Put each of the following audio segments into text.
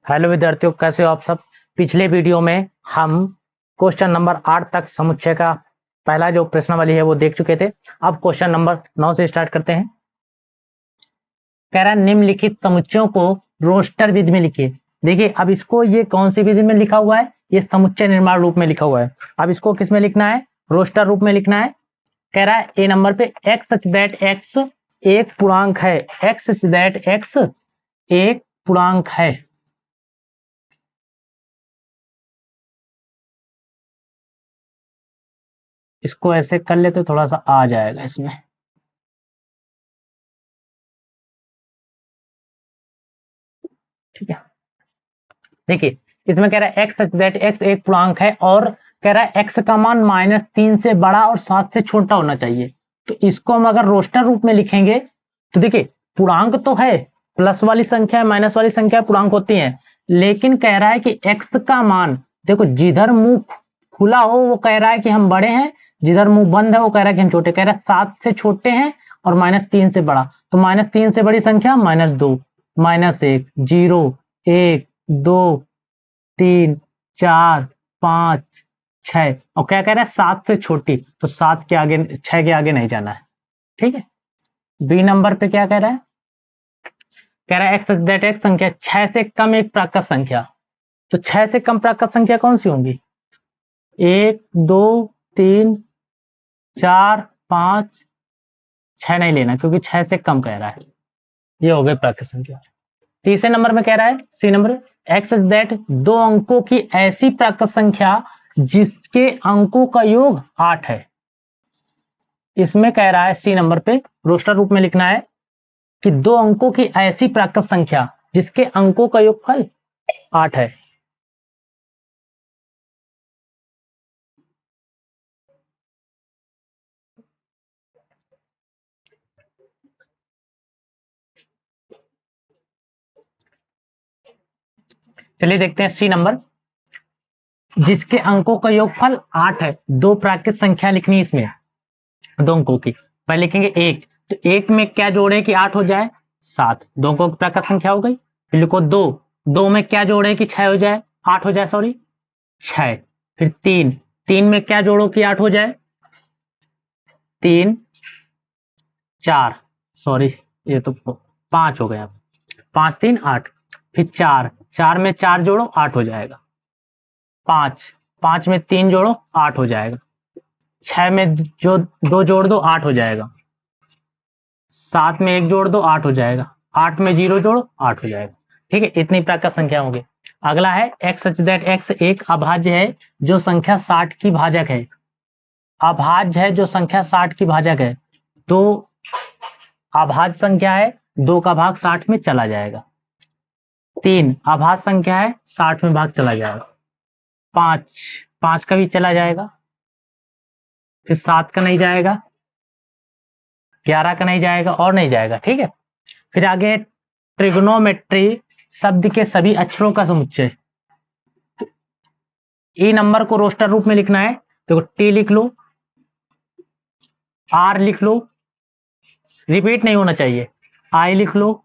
Hello विद्यार्थियों, कैसे हो आप सब। पिछले वीडियो में हम क्वेश्चन नंबर 8 तक समुच्चय का पहला जो प्रश्नावली है वो देख चुके थे। अब क्वेश्चन नंबर 9 से स्टार्ट करते हैं। कह रहा है निम्नलिखित समुच्चयों को रोस्टर विधि में लिखिए। देखिए अब इसको ये कौन सी विधि में लिखा हुआ है, ये समुच्चय निर्माण रूप में लिखा हुआ है। अब इसको किस में लिखना है, रोस्टर रूप में लिखना है। कह रहा है ए नंबर पे एक्स सच दैट एक्स एक पूर्णांक है, एक्स सच दैट एक्स एक पूर्णांक है। इसको ऐसे कर ले तो थोड़ा सा आ जाएगा इसमें। ठीक है, देखिए इसमें कह रहा है एक्स सच दैट एक्स एक पूर्णांक है और कह रहा है एक्स का मान -3 से बड़ा और 7 से छोटा होना चाहिए। तो इसको हम अगर रोस्टर रूप में लिखेंगे तो देखिए पूर्णांक तो है, प्लस वाली संख्या माइनस वाली संख्या पूर्णांक होती है, लेकिन कह रहा है कि एक्स का मान, देखो जिधर मुंह खुला हो वो कह रहा है कि हम बड़े हैं, जिधर मुंह बंद है वो कह रहा है कि हम छोटे। कह रहा है 7 से छोटे हैं और -3 से बड़ा, तो -3 से बड़ी संख्या -2, -1, 0, 1, 2, 3, 4, 5, 6 और क्या कह रहा है 7 से छोटी, तो 7 के आगे 6 के आगे नहीं जाना है। ठीक है, बी नंबर पे क्या कह रहा है, कह रहा है एक्स दैट एक्स संख्या 6 से कम एक प्राकृत संख्या। तो 6 से कम प्राकृत संख्या कौन सी होंगी, 1, 2, 3, 4, 5, 6 नहीं लेना क्योंकि 6 से कम कह रहा है, ये हो गए प्राकृत संख्या। तीसरे नंबर में कह रहा है सी नंबर एक्स दैट दो अंकों की ऐसी प्राकृत संख्या जिसके अंकों का योग 8 है। इसमें कह रहा है सी नंबर पे रोस्टर रूप में लिखना है कि दो अंकों की ऐसी प्राकृत संख्या जिसके अंकों का योगफल 8 है। चलिए देखते हैं सी नंबर, जिसके अंकों का योगफल 8 है। दो प्राकृत संख्या लिखनी है इसमें, दो अंकों की। पहले लिखेंगे एक, तो एक में क्या जोड़े कि 8 हो जाए, 7, दो अंकों की प्राकृत संख्या हो गई। फिर लिखो दो, दो में क्या जोड़े कि 6 हो जाए, 8 हो जाए, सॉरी 6। फिर तीन, तीन में क्या जोड़ो कि 8 हो जाए, 3, 4, सॉरी ये तो 5 हो गया, 5, 3, 8। फिर चार, चार में 4 जोड़ो 8 हो जाएगा। 5, 5 में 3 जोड़ो 8 हो जाएगा। 6 में जो 2 जोड़ दो 8 हो जाएगा। 7 में 1 जोड़ दो 8 हो जाएगा। 8 में 0 जोड़ो 8 हो जाएगा। ठीक है, इतनी प्राकृत संख्या होगी। अगला है एक्स सच दैट एक्स एक अभाज्य है जो संख्या 60 की भाजक है। अभाज्य है जो संख्या 60 की भाजक है, तो अभाज्य संख्या है, 2 का भाग 60 में चला जाएगा। 3 अभाज्य संख्या है, 60 में भाग चला जाएगा। 5, 5 का भी चला जाएगा। फिर 7 का नहीं जाएगा, 11 का नहीं जाएगा और नहीं जाएगा। ठीक है, फिर आगे ट्रिग्नोमेट्री शब्द के सभी अक्षरों का समुच्चय। ई नंबर को रोस्टर रूप में लिखना है, देखो टी लिख लो, आर लिख लो, रिपीट नहीं होना चाहिए, आई लिख लो,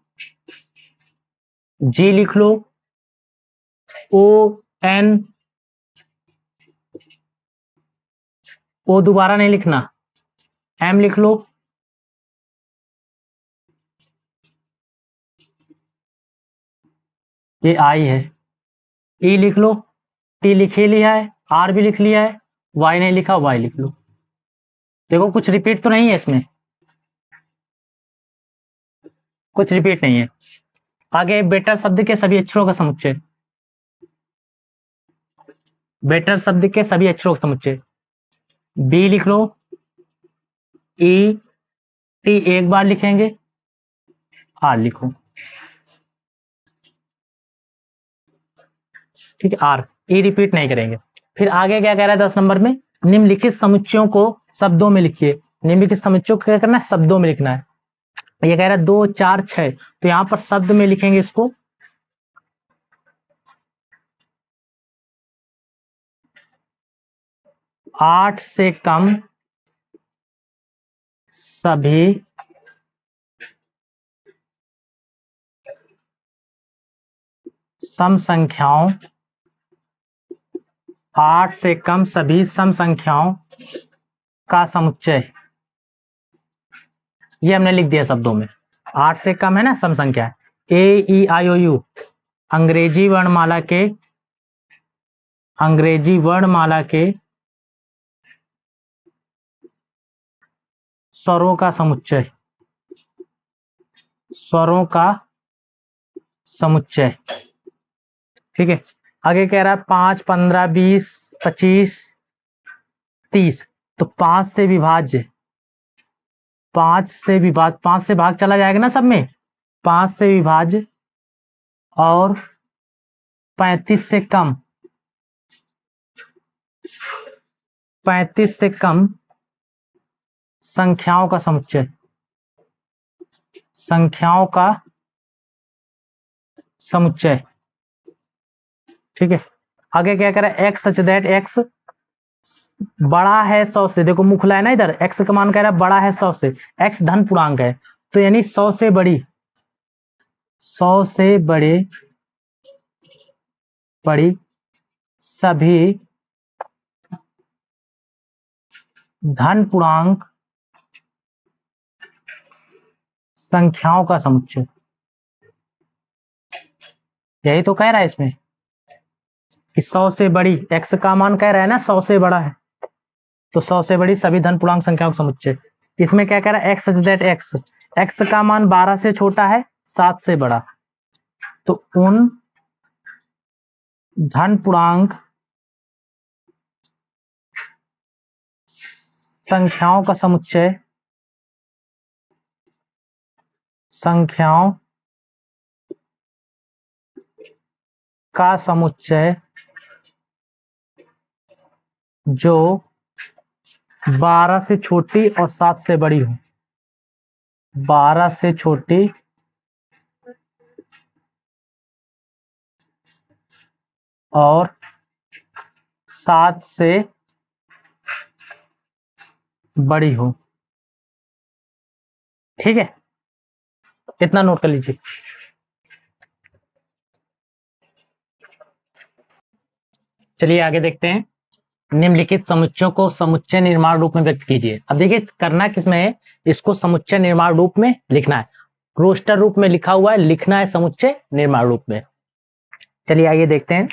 जी लिख लो, ओ एन, ओ दोबारा नहीं लिखना, एम लिख लो, ये आई है, ई लिख लो, टी लिख ही लिया है, आर भी लिख लिया है, वाई नहीं लिखा, वाई लिख लो। देखो कुछ रिपीट तो नहीं है इसमें, कुछ रिपीट नहीं है। आगे बेटर शब्द के सभी अक्षरों का समुच्चय, बेटर शब्द के सभी अक्षरों का समुच्चय, बी लिख लो, ई, टी एक बार लिखेंगे, आर लिखो। ठीक है, आर, ई रिपीट नहीं करेंगे। फिर आगे क्या कह रहा है 10 नंबर में, निम्नलिखित समुच्चयों को शब्दों में लिखिए। निम्नलिखित समुच्चयों को क्या करना है, शब्दों में लिखना है। ये कह रहा है 2, 4, 6, तो यहां पर शब्द में लिखेंगे इसको। आठ से कम सभी सम संख्याओं 8 से कम सभी सम संख्याओं का समुच्चय। ये हमने लिख दिया शब्दों में। 8 से कम है ना सम संख्या, AEIOU अंग्रेजी वर्णमाला के स्वरों का समुच्चय। स्वरों का समुच्चय, ठीक है। आगे कह रहा है 5, 15, 20, 25, 30। तो 5 से विभाज्य, 5 से भाग चला जाएगा ना सब में, 5 से विभाज्य और 35 से कम, 35 से कम संख्याओं का समुच्चय। संख्याओं का समुच्चय, ठीक है। आगे क्या करें, x सच दैट x बड़ा है 100 से। देखो मुख लाए ना इधर, x का मान कह रहा है बड़ा है 100 से, x धन पूर्णांक है तो यानी 100 से बड़ी, 100 से बड़ी सभी धन पूर्णांक संख्याओं का समुच्चय। यही तो कह रहा है इसमें कि 100 से बड़ी, x का मान कह रहा है ना 100 से बड़ा है, तो 100 से बड़ी सभी धन पूर्णांक संख्याओं का समुच्चय। इसमें क्या कह रहा है, x सच दैट x का मान 12 से छोटा है, 7 से बड़ा, तो उन धन पूर्णांक संख्याओं का समुच्चय, संख्याओं का समुच्चय जो 12 से छोटी और 7 से बड़ी हो। 12 से छोटी और 7 से बड़ी हो, ठीक है। इतना नोट कर लीजिए। चलिए आगे देखते हैं। निम्नलिखित समुच्चयों को समुच्चय निर्माण रूप में व्यक्त कीजिए। अब देखिए करना किसमें है, इसको समुच्चय निर्माण रूप में लिखना है। रोस्टर रूप में लिखा हुआ है, लिखना है समुच्चय निर्माण रूप में। चलिए आइए देखते हैं।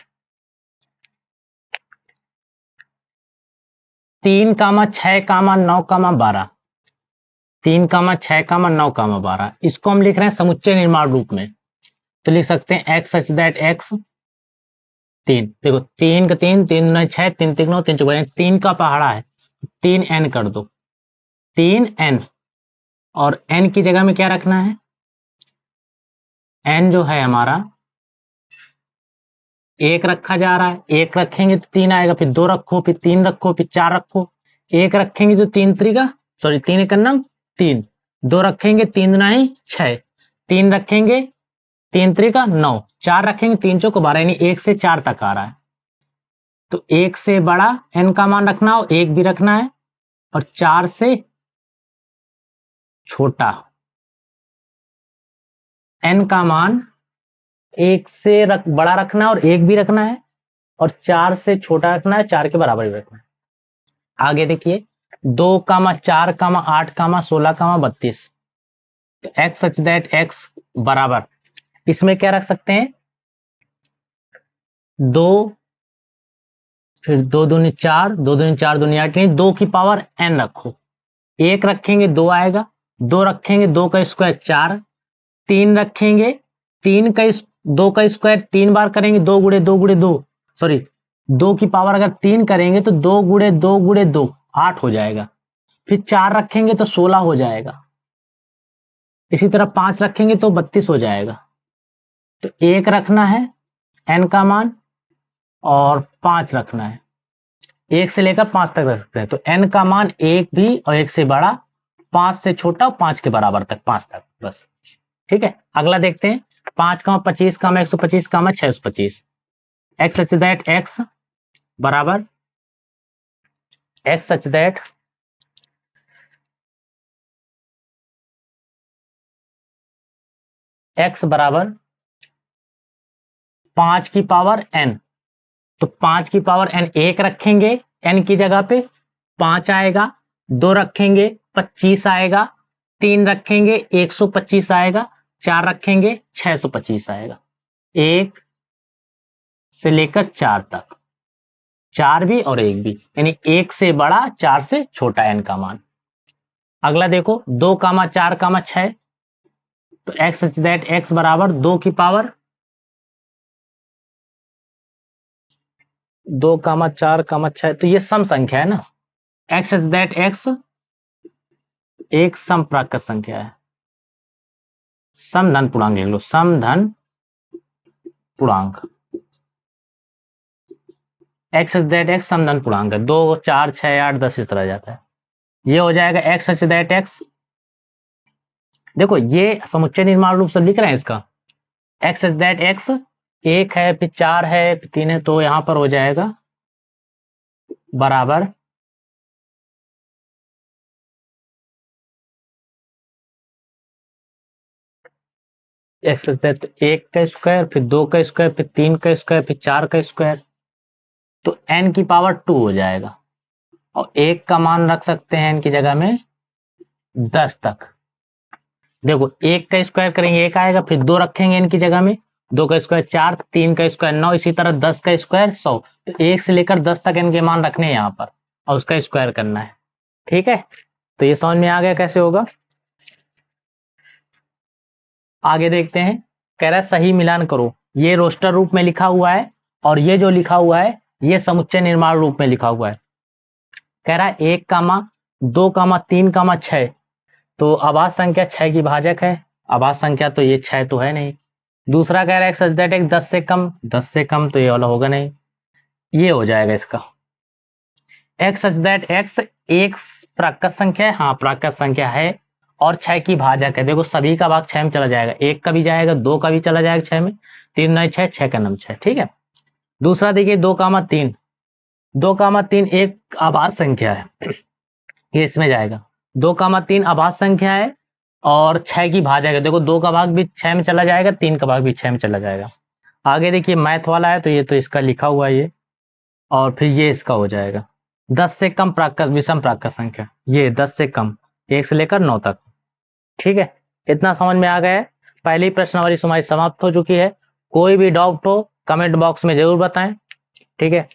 3, 6, 9, 12, 3, 6, 9, 12 इसको हम लिख रहे हैं समुच्चय निर्माण रूप में। तो लिख सकते हैं x सच दैट x 3। देखो 3 का 3, 3 9 6, 3 3 9, 3 4 3 का पहाड़ा है, 3n कर दो, 3n। और n की जगह में क्या रखना है, n जो है हमारा 1 रखा जा रहा है, 1 रखेंगे तो 3 आएगा, फिर 2 रखो, फिर 3 रखो, फिर 4 रखो। 1 रखेंगे तो 3 त्रिका, सॉरी 3 एक नम 3, 2 रखेंगे 3 नहीं 6, 3 रखेंगे 3 त्रिका 9, 4 रखेंगे 3 चौक 12, यानी 1 से 4 तक आ रहा है। तो 1 से बड़ा n का मान रखना हो, 1 भी रखना है, और 4 से छोटा n का मान 1 से बड़ा रखना है और 1 भी रखना है, और 4 से छोटा रखना है, 4 के बराबर भी रखना है। आगे देखिए 2, 4, 8, 16, 32। तो x सच दैट x बराबर, इसमें क्या रख सकते हैं, 2, फिर 2 दूनी 4, 2 दूनी 4, दूनी 8, नहीं 2 की पावर n रखो। 1 रखेंगे 2 आएगा, 2 रखेंगे 2 का स्क्वायर 4, 3 रखेंगे 3 का 2 का स्क्वायर 3 बार करेंगे, 2 गुणे 2 गुणे 2, सॉरी 2 की पावर अगर 3 करेंगे तो 2 गुणे 2 गुणे 2 8 हो जाएगा। फिर 4 रखेंगे तो 16 हो जाएगा। इसी तरह 5 रखेंगे तो 32 हो जाएगा। तो 1 रखना है n का मान और 5 रखना है, 1 से लेकर 5 तक रख सकते हैं। तो n का मान 1 भी और 1 से बड़ा, 5 से छोटा और 5 के बराबर तक, 5 तक बस, ठीक है। अगला देखते हैं 5, 25, 125, 625। x सच दैट x बराबर, x सच दैट x बराबर 5 की पावर n, तो 5 की पावर n एक रखेंगे n की जगह पे 5 आएगा, 2 रखेंगे 25 आएगा, 3 रखेंगे 125 आएगा, 4 रखेंगे 625 आएगा। 1 से लेकर 4 तक, 4 भी और 1 भी, यानी 1 से बड़ा 4 से छोटा n का मान। अगला देखो 2, 4, 6, तो x सच दैट x बराबर 2 की पावर 2, 4, 6, तो ये सम संख्या है ना। x सच दैट x एक सम प्राकृत संख्या है, सम धन पूर्णांक लिख लो, सम धन पूर्णांक। x सच दैट x सम धन पूर्णांक है, 2, 4, 6, 8, 10 इस तरह जाता है। ये हो जाएगा x सच दैट x, देखो ये समुच्चय निर्माण रूप से लिख रहे हैं इसका। x सच दैट x 1 है, फिर 4 है, फिर 3 है, तो यहां पर हो जाएगा बराबर x सच दैट 1 का स्क्वायर, फिर 2 का स्क्वायर, फिर 3 का स्क्वायर, फिर 4 का स्क्वायर, तो n की पावर 2 हो जाएगा। और 1 का मान रख सकते हैं n की जगह में 10 तक। देखो 1 का स्क्वायर करेंगे 1 आएगा, फिर 2 रखेंगे n की जगह में, 2 का स्क्वायर 4, 3 का स्क्वायर 9, इसी तरह 10 का स्क्वायर 100। तो 1 से लेकर 10 तक n के मान रखने हैं यहाँ पर और उसका स्क्वायर करना है। ठीक है, तो ये समझ में आ गया कैसे होगा। आगे देखते हैं, कह रहा है सही मिलान करो। ये रोस्टर रूप में लिखा हुआ है और ये जो लिखा हुआ है ये समुच्चय निर्माण रूप में लिखा हुआ है। कह रहा है 1, 2, 3, 6, तो आभाज्य संख्या 6 की भाजक है। आभाज्य संख्या तो ये 6 तो है नहीं। दूसरा कह रहा है सच दैट 10 से कम, 10 से कम तो ये वाला होगा नहीं, ये हो जाएगा इसका। x सच दैट x एक प्राकृत संख्या है, हाँ प्राकृत संख्या है और 6 की भाजक है। देखो सभी का भाग 6 में चला जाएगा, 1 का भी जाएगा, 2 का भी चला जाएगा 6 में, 3 9 6, 6 का 9 6। ठीक है, दूसरा देखिए 2, 3, 2, 3 एक आभाज्य संख्या है, ये इसमें जाएगा। 2, 3 आभाज्य संख्या है और 6 की भाजक है। देखो 2 का भाग भी 6 में चला जाएगा, 3 का भाग भी 6 में चला जाएगा। आगे देखिए मैथ वाला है, तो ये तो इसका लिखा हुआ है ये, और फिर ये इसका हो जाएगा 10 से कम प्राकृत विषम प्राकृत संख्या, ये 10 से कम 1 से लेकर 9 तक। ठीक है, इतना समझ में आ गया है। पहली प्रश्नावली हमारी समाप्त हो चुकी है। कोई भी डाउट हो कमेंट बॉक्स में जरूर बताएं। ठीक है।